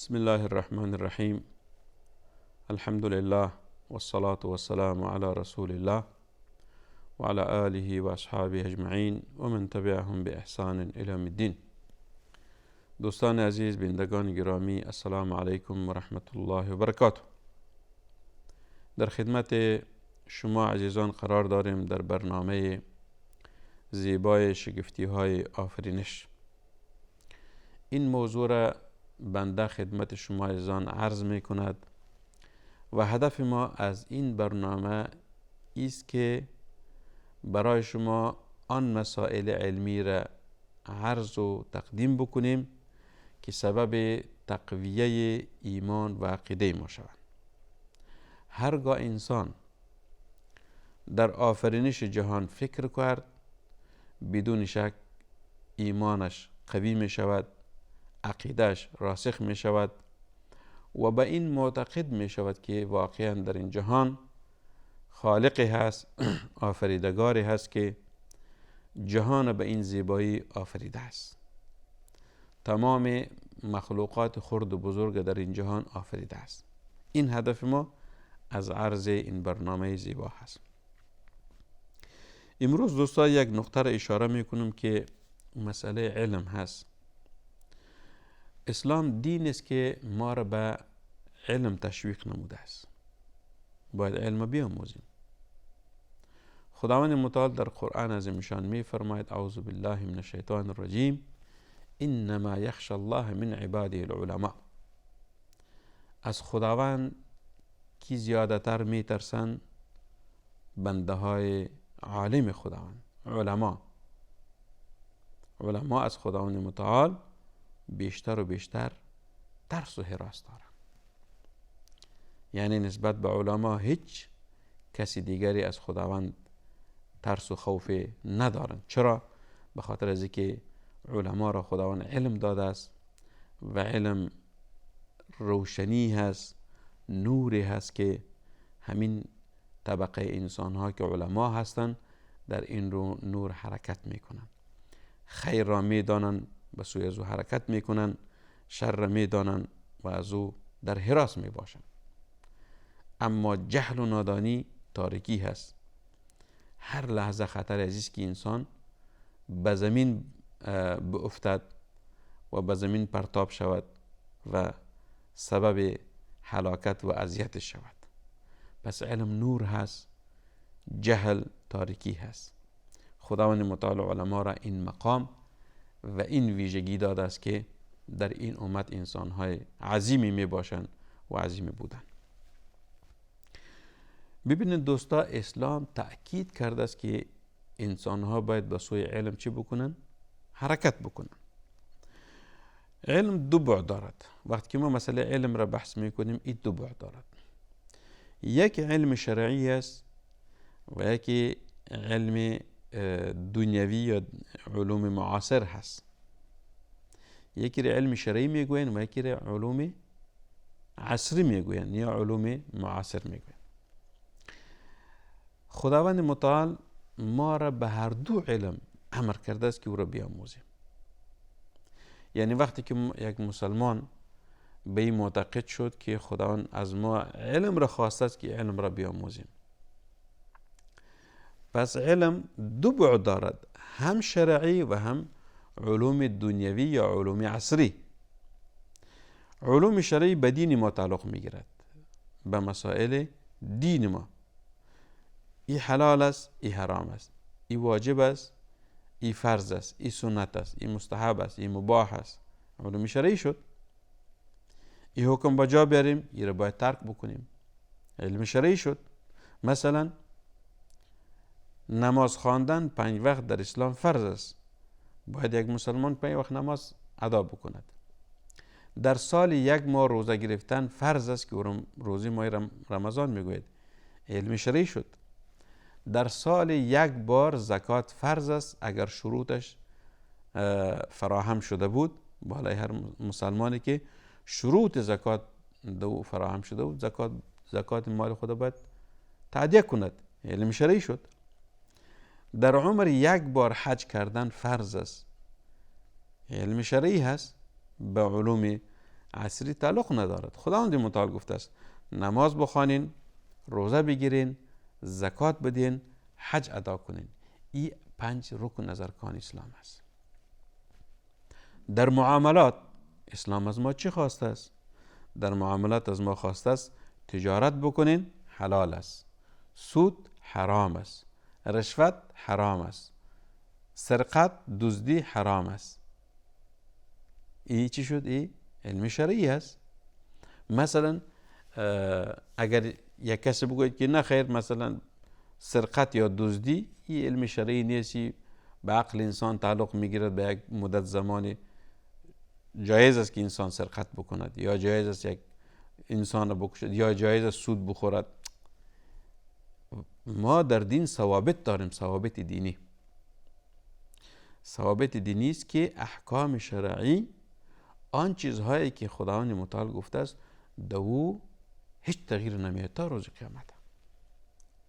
بسم الله الرحمن الرحيم. الحمد لله والصلاة والسلام على رسول الله وعلى آله وأصحابه أجمعين ومن تبعهم بإحسان إلى يوم الدين. دوستان عزیز، بینندگان گرامی، السلام علیکم و رحمت الله و برکاته. در خدمت شما عزیزان قرار داریم در برنامه زیبای شگفتی های آفرینش. این موضوع را بنده خدمت شما عزیزان عرض می کند و هدف ما از این برنامه است که برای شما آن مسائل علمی را عرض و تقدیم بکنیم که سبب تقویه ایمان و عقیده ما شوند. هرگاه انسان در آفرینش جهان فکر کرد، بدون شک ایمانش قوی می شود، عقیدهش راسخ می شود و به این معتقد می شود که واقعا در این جهان خالقی هست، آفریدگاری هست که جهان به این زیبایی آفریده است. تمام مخلوقات خرد و بزرگ در این جهان آفریده است. این هدف ما از عرض این برنامه زیبا هست. امروز دوستان یک نقطه را اشاره می کنم که مسئله علم هست. اسلام دین است که ما را به علم تشویق نموده است. باید علم بیاموزیم. خداوند متعال در قرآن عظیم شان می فرماید: اعوذ بالله من الشیطان الرجیم انما یخشی الله من عباده العلماء. از خداوند کی زیادتر می ترسند؟ بنده های عالم خداوند، علما از خداوند متعال بیشتر و بیشتر ترس و هراس دارند. یعنی نسبت به علما هیچ کسی دیگری از خداوند ترس و خوف ندارند. چرا؟ به خاطر از اینکه علما را خداوند علم داده است و علم روشنی هست، نوری هست که همین طبقه انسان ها که علما هستند در این رو نور حرکت می کنند. خیر را می دانند، به سوی از او حرکت می کنند، شر را می دانند و از او در هراس می باشند. اما جهل و نادانی تاریکی هست. هر لحظه خطر عزیز که انسان به زمین بافتد و به زمین پرتاب شود و سبب هلاکت و اذیت شود. پس علم نور هست، جهل تاریکی هست. خداوند متعال علما را این مقام و این ویژگی داده است که در این امت انسان‌های عظیمی می باشند و عظیمی بودند. ببینید دوستا، اسلام تأکید کرده است که انسان‌ها باید به سوی علم چی بکنن؟ حرکت بکنن. علم دو بعد دارد. وقتی که ما مسئله علم را بحث میکنیم این دو بعد دارد. یک علم شرعی است و یکی علم دنیوی یا علوم معاصر هست. یکی را علم شرعی میگوین و یکی را علوم عصری میگوین یا علوم معاصر میگوین. خداوند متعال ما را به هر دو علم امر کرده است که او را بیاموزیم. یعنی وقتی که یک مسلمان به این معتقد شد که خداوند از ما علم را خواسته است که علم را بیاموزیم، پس علم دو بعد دارد، هم شرعی و هم علوم دنیوی یا علوم عصری. علوم شرعی به دین ما تعلق میگیرد، به مسائل دین ما. ای حلال است، ای حرام است، ای واجب است، ای فرض است، ای سنت است، ای مستحب است، ای مباح است. علوم شرعی شد. ای حکم بجا بیاریم، ای را باید ترک بکنیم. علم شرعی شد. مثلا نماز خواندن 5 وقت در اسلام فرض است. باید یک مسلمان 5 وقت نماز ادا بکند. در سال 1 ماه روزه گرفتن فرض است که روزه ماه رمضان میگوید. علم شرعی شد. در سال 1 بار زکات فرض است اگر شروطش فراهم شده بود. بالای هر مسلمانی که شروط زکات دو فراهم شده بود، زکات مال خود باید تادیه کند. علم شرعی شد. در عمر 1 بار حج کردن فرض است. علم شرعی هست. به علوم عصری تعلق ندارد. خداوند متعال گفته است نماز بخوانین، روزه بگیرین، زکات بدین، حج ادا کنین. این 5 رکن از ارکان اسلام است. در معاملات اسلام از ما چی خواسته است؟ در معاملات از ما خواسته است تجارت بکنین، حلال است. سود حرام است. رشوت حرام است. سرقت دزدی حرام است. این چی شد؟ این علم شرعی است. مثلا اگر یک کسی بگوید که نه خیر، مثلا سرقت یا دزدی این علم شرعی نیست، به عقل انسان تعلق میگیرد، به یک مدت زمانی جایز است که انسان سرقت بکند، یا جایز است یک انسان بکشد، یا جایز است سود بخورد. ما در دین ثوابت داریم، ثوابت دینی. ثوابت دینی است که احکام شرعی، آن چیزهایی که خداوند متعال گفته است دو هیچ تغییر نمیاد تا روز قیامت.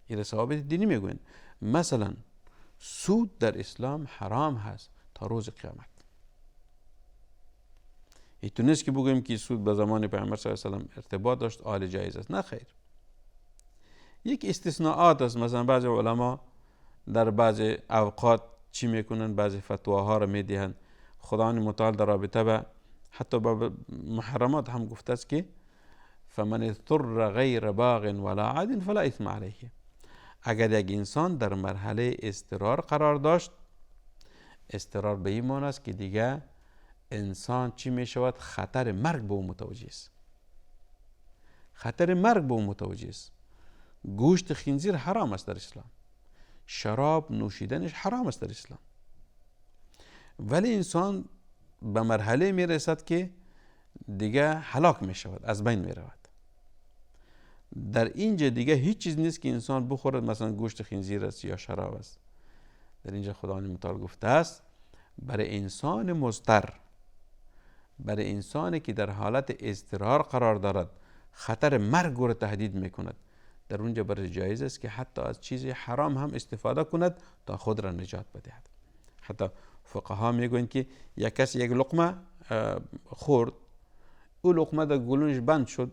این ثوابت دینی میگوین. مثلا سود در اسلام حرام هست تا روز قیامت. اینطور نیست که بگویم که سود به زمان پیامبر صلی الله علیه و سلم ارتباط داشت عالی جایز است. نه خیر، یک استثناءات است. مثلا بعضی علما در بعضی اوقات چی میکنن؟ بعضی فتواها رو میدهند. خداوند متعال در رابطه به حتی به محرمات هم گفته است که فمن اضطر غیر باغ ولا عاد فلا اثم علیه. اگر یک انسان در مرحله اضطرار قرار داشت، اضطرار به این معنی است که دیگه انسان چی می شود؟ خطر مرگ به او متوجه است. خطر مرگ به او متوجه است. گوشت خنزیر حرام است در اسلام. شراب نوشیدنش حرام است در اسلام. ولی انسان به مرحله می رسد که دیگه هلاک می شود، از بین می رود. در اینجا دیگه هیچ چیز نیست که انسان بخورد، مثلا گوشت خنزیر است یا شراب است. در اینجا خداوند متعال گفته است برای انسان مضطر، برای انسانی که در حالت اضطرار قرار دارد، خطر مرگ را تهدید میکند، در اونجا برای جایز است که حتی از چیز حرام هم استفاده کند تا خود را نجات بدهد. حتی فقها میگویند که یک کسی یک لقمه خورد، او لقمه در گلوش بند شد،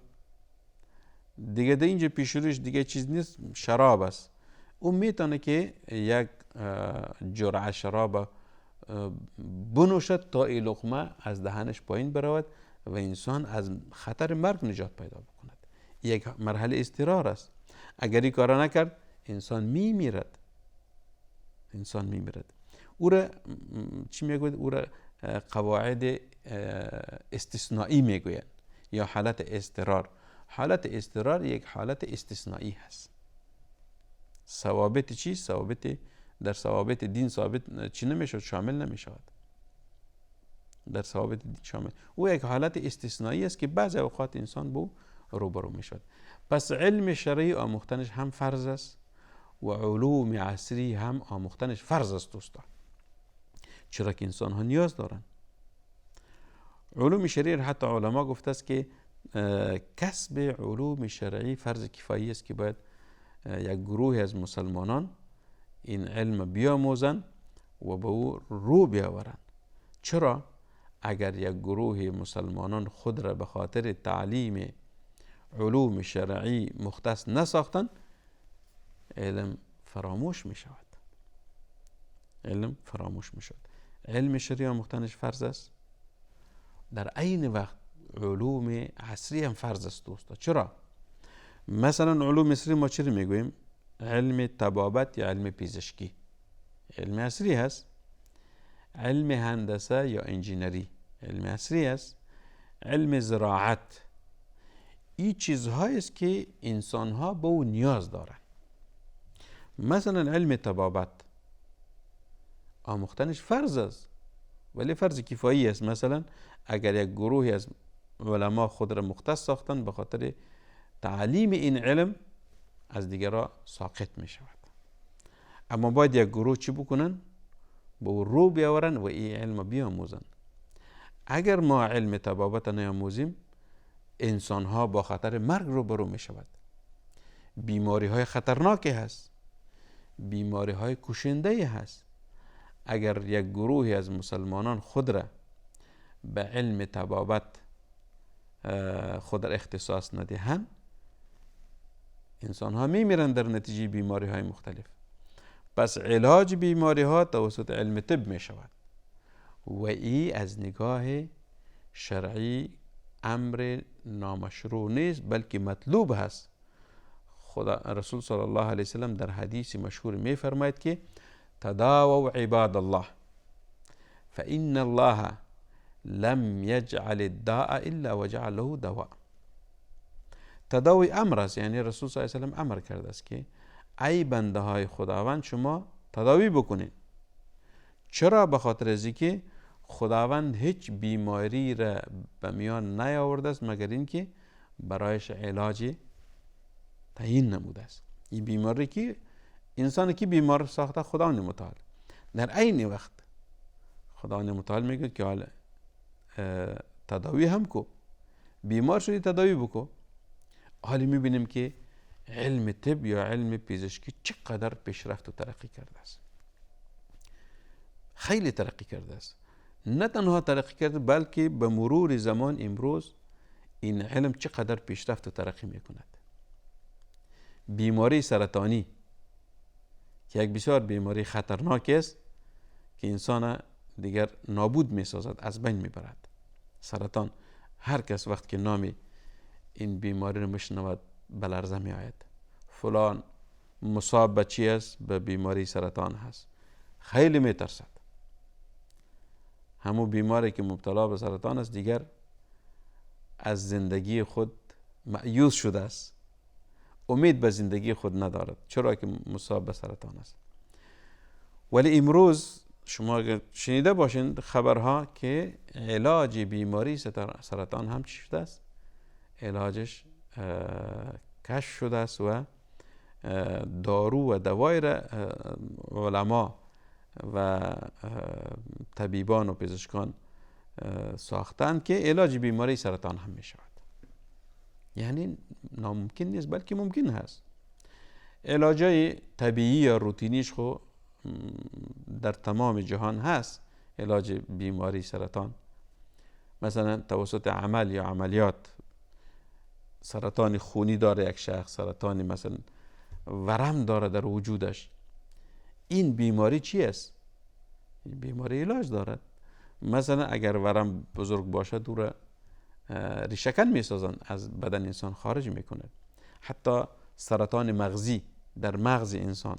دیگه در اینجا پیش روش دیگه چیز نیست، شراب است. او میتونه که یک جرعه شراب بنوشد تا این لقمه از دهنش پایین برود و انسان از خطر مرگ نجات پیدا بکند. یک مرحله اضطرار است. اگر این کار نکرد انسان میمیرد. انسان میمیرد. او را چی میگوید؟ او را قواعد استثنایی میگوید یا حالت اضطرار. حالت اضطرار یک حالت استثنایی هست. ثوابت چی؟ ثوابت در ثوابت دین ثابت چی نمیشود؟ شامل نمیشود. در ثوابت دین شامل. او یک حالت استثنایی است که بعضی اوقات انسان با روبرو میشود. پس علم شرعی آموختنش هم فرض است و علوم عصری هم آموختنش فرض است دوستان. چرا که انسان ها نیاز دارن. علوم شرعی حتی علما گفته است که کسب علوم شرعی فرض کفایی است که باید یک گروه از مسلمانان این علم بیاموزن و به او رو بیاورن. چرا؟ اگر یک گروه مسلمانان خود را به خاطر تعلیم علوم شرعی مختص نساختن، علم فراموش می شود. علم فراموش می شود. علم شرعی آموختنش فرض است. در عین وقت علوم عصری هم فرض است دوستا. چرا؟ مثلا علوم عصری ما چی میگوییم؟ علم طبابت یا علم پزشکی علم عصری هست. علم هندسه یا انجینری علم عصری است. علم زراعت، این چیزهایی است که انسانها به او نیاز دارن. مثلا علم طبابت آموختنش فرض است ولی فرض کفایی است. مثلا اگر یک گروهی از علما خود را مختص ساختن به خاطر تعلیم این علم، از دیگران ساقط می شود. اما باید یک گروه چی بکنن؟ به او رو بیاورن و این علم بیاموزن. اگر ما علم طبابت نیاموزیم، انسان ها با خطر مرگ روبرو می شود. بیماری های خطرناکی هست. بیماری های کشنده هست. اگر یک گروهی از مسلمانان خود را به علم طبابت خود در اختصاص ندهند، انسان ها میمیرن در نتیجه بیماری های مختلف. پس علاج بیماری ها توسط علم طب می شود و ای از نگاه شرعی امر نامشروع نیست بلکه مطلوب هست. خدا رسول صلی الله علیه وسلم در حدیث مشهور می فرماید که تداووا عباد الله فإن الله لم يجعل الداء الا وجعل له دواء. تداوی امر است، یعنی رسول صلی الله علیه وسلم امر کرده است که ای بنده های خداوند شما تداوی بکنید. چرا؟ به خاطر از اینکه خداوند هیچ بیماری را به میان نیاورده است مگر اینکه برایش علاج تعیین نموده است. این بیماری که انسان کی بیمار ساخته؟ خداوند متعال. در عین وقت خداوند متعال میگه که حالا تداوی هم کو، بیمار شدی تداوی بکو. حالی میبینیم که علم طب یا علم پزشکی چقدر پیشرفت و ترقی کرده است. خیلی ترقی کرده است. نه تنها ترقی کرده بلکه به مرور زمان امروز این علم چقدر پیشرفت و ترقی میکند. بیماری سرطانی که یک بسیار بیماری خطرناک است که انسان دیگر نابود میسازد، از بین میبرد. سرطان، هر کس وقت که نام این بیماری رو میشنود به لرزه می آید. فلان مصاب به چی است؟ به بیماری سرطان هست. خیلی می ترسد. همون بیماری که مبتلا به سرطان است دیگر از زندگی خود مایوس شده است. امید به زندگی خود ندارد. چرا که مصاب به سرطان است. ولی امروز شما اگر شنیده باشین خبرها که علاج بیماری سرطان هم چی شده است؟ علاجش کشف شده است و دارو و دوای را علما و طبیبان و پزشکان ساختند که علاج بیماری سرطان هم می شود. یعنی ناممکن نیست بلکه ممکن هست. علاجای طبیعی یا روتینیش خو در تمام جهان هست. علاج بیماری سرطان مثلا توسط عمل یا عملیات، سرطان خونی داره یک شخص، سرطان مثلا ورم داره در وجودش، این بیماری چی است؟ این بیماری علاج دارد. مثلا اگر ورم بزرگ باشد او را ریشه‌کن میسازن، از بدن انسان خارج میکنه. حتی سرطان مغزی در مغز انسان،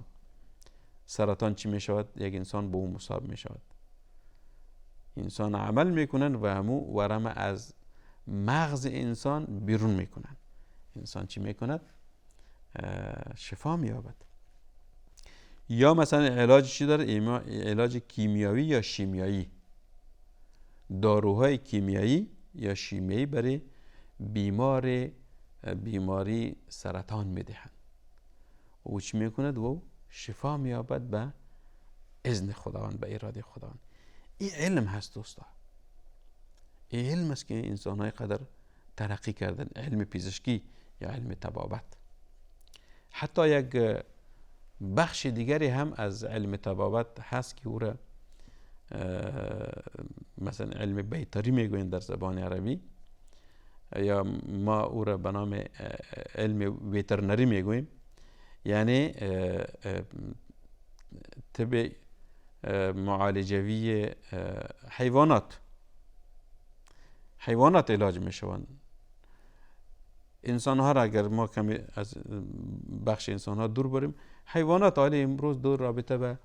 سرطان چی میشود؟ یک انسان به اون مصاب میشود. انسان عمل میکنن و همو ورم از مغز انسان بیرون میکنن. انسان چی میکند؟ شفا مییابد. یا مثلا علاج چی داره؟ علاج کیمیایی یا شیمیایی. داروهای کیمیایی یا شیمیایی برای بیماری سرطان میدهند. او چی میکند؟ و شفا مییابد به اذن خداوند، به اراده خداوند. این علم هست دوستا. این علم است که انسان های قدر ترقی کردن. علم پزشکی یا علم طبابت. حتی یک بخش دیگری هم از علم طبابت هست که او را مثلا علم بیطری میگوین در زبان عربی، یا ما او را به نام علم ویترنری میگوییم. یعنی طب معالجوی حیوانات علاج میشوند. انسان ها را اگر ما کمی از بخش انسان ها دور بریم، حیوانات حالی امروز دور رابطه به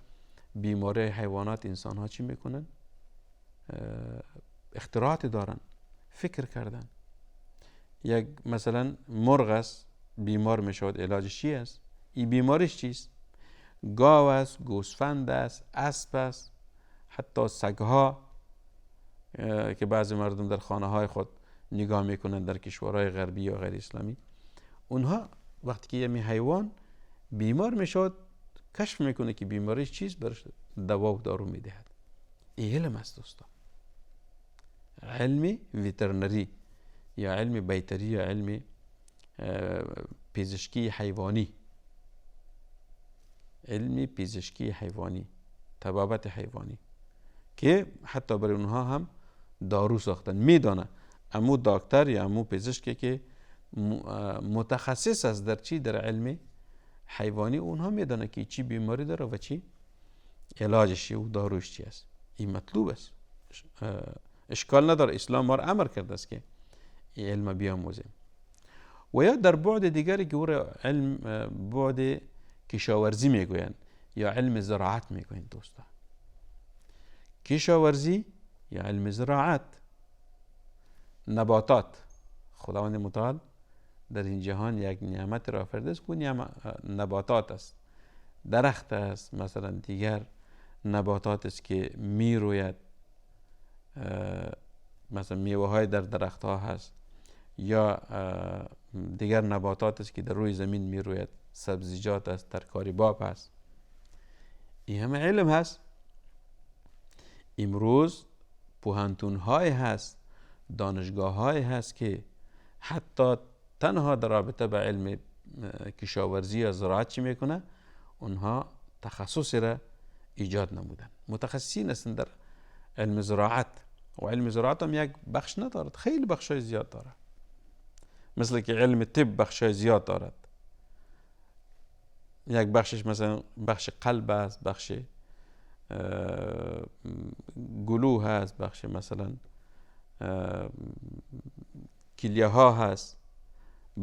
بیماری حیوانات انسان ها چی میکنن؟ اختراعات دارن، فکر کردن. یک مثلا مرغ است بیمار میشود، علاجش چی است؟ این بیماریش چیست؟ گاو است، گوسفند است، اسب است، حتی سگها که بعضی مردم در خانه های خود نگاه میکنن در کشورهای غربی یا غیر اسلامی، اونها وقتی که یه حیوان بیمار میشود کشف میکنه که بیماریش چیست، برش دوا و دارو میدهد. این علم است دوستا. علم ویترنری یا علم بیطری یا علم پزشکی حیوانی، علم پزشکی حیوانی، طبابت حیوانی، که حتی برای اونها هم دارو ساختن. میدانه امو دکتر یا امو پزشکی که متخصص است در چی؟ در علم حیوانی، اونها میدونه که چی بیماری داره و چی علاجش چی و داروش چی است. این مطلوب است، اشکال نداره. اسلام ما را امر کرده است که این علم بیاموزیم. و یا در بعد دیگری که او را علم بعد کشاورزی میگویند یا علم زراعت میگویند. دوستا، کشاورزی یا علم زراعت، نباتات، خداوند متعال در این جهان یک نعمت را آفریده است که نباتات است، درخت است، مثلا دیگر نباتات است که می روید، مثلا میوه های در درخت ها هست، یا دیگر نباتات است که در روی زمین می روید، سبزیجات است، ترکاری باب هست. این همه علم هست. امروز پوهنتون های هست، دانشگاه های هست که حتی تنها در رابطه به علم کشاورزی یا زراعت چی میکنه؟ اونها تخصصی را ایجاد نمودن، متخصصین هستند در علم زراعت. و علم زراعت هم یک بخش ندارد، خیلی بخشای زیاد دارد. مثل که علم طب بخشای زیاد دارد. یک بخشش مثلا بخش قلب است، بخش گلو هست، بخش مثلا کلیه ها هست،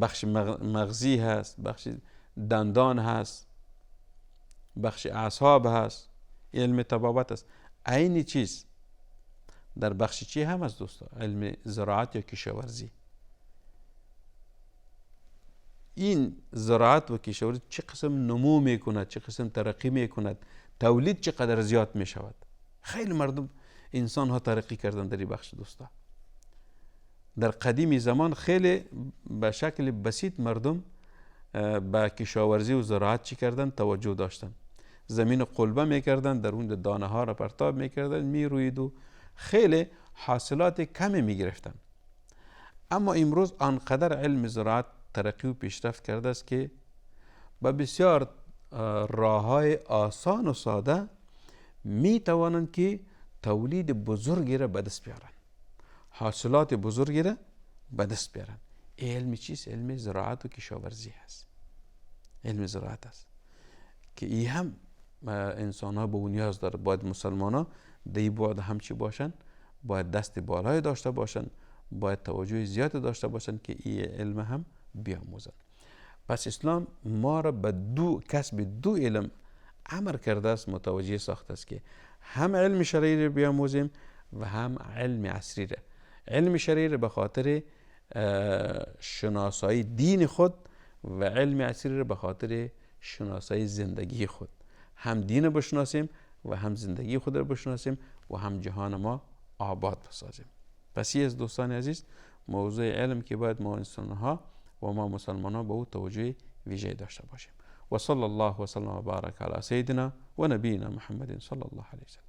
بخش مغزی هست، بخش دندان هست، بخش اعصاب هست، علم طبابت هست. عین چیز در بخش چی هم هست دوستا؟ علم زراعت یا کشاورزی. این زراعت و کشاورزی چه قسم نمو میکند، چه قسم ترقی میکند، تولید چقدر زیاد میشود. خیلی مردم، انسان ها ترقی کردن در این بخش دوستا. در قدیم زمان خیلی به شکل بسیط مردم به کشاورزی و زراعت چی کردن؟ توجه داشتن. زمین قلبه میکردن، در اون دانه ها را پرتاب میکردن، میروید و خیلی حاصلات کمی میگرفتن. اما امروز آنقدر علم زراعت ترقی و پیشرفت کرده است که با بسیار راههای آسان و ساده می توانند که تولید بزرگی را به دست بیارن، حاصلات بزرگی را به دست بیارن. علم چیست؟ علم زراعت و کشاورزی هست. علم زراعت است که این هم انسان ها به اون نیاز داره. باید مسلمان ها در این بعد هم چی باشن؟ باید دست بالای داشته باشن، باید توجه زیاد داشته باشن که این علم هم بیاموزن. پس اسلام ما را به کسب دو علم امر کرده است، متوجه ساخته است که هم علم شرعی را بیاموزیم و هم علم عصری را. علم شرعی را به خاطر شناسایی دین خود و علم عصری را به خاطر شناسایی زندگی خود. هم دین بشناسیم و هم زندگی خود را بشناسیم و هم جهان ما آباد بسازیم. پس این از دوستان عزیز موضوع علم که باید ما انسان‌ها و ما مسلمان‌ها به او توجه ویژه داشته باشیم. و صلی الله و سلم و بارک علی سیدنا و نبینا محمد صلی الله علیه و سلم.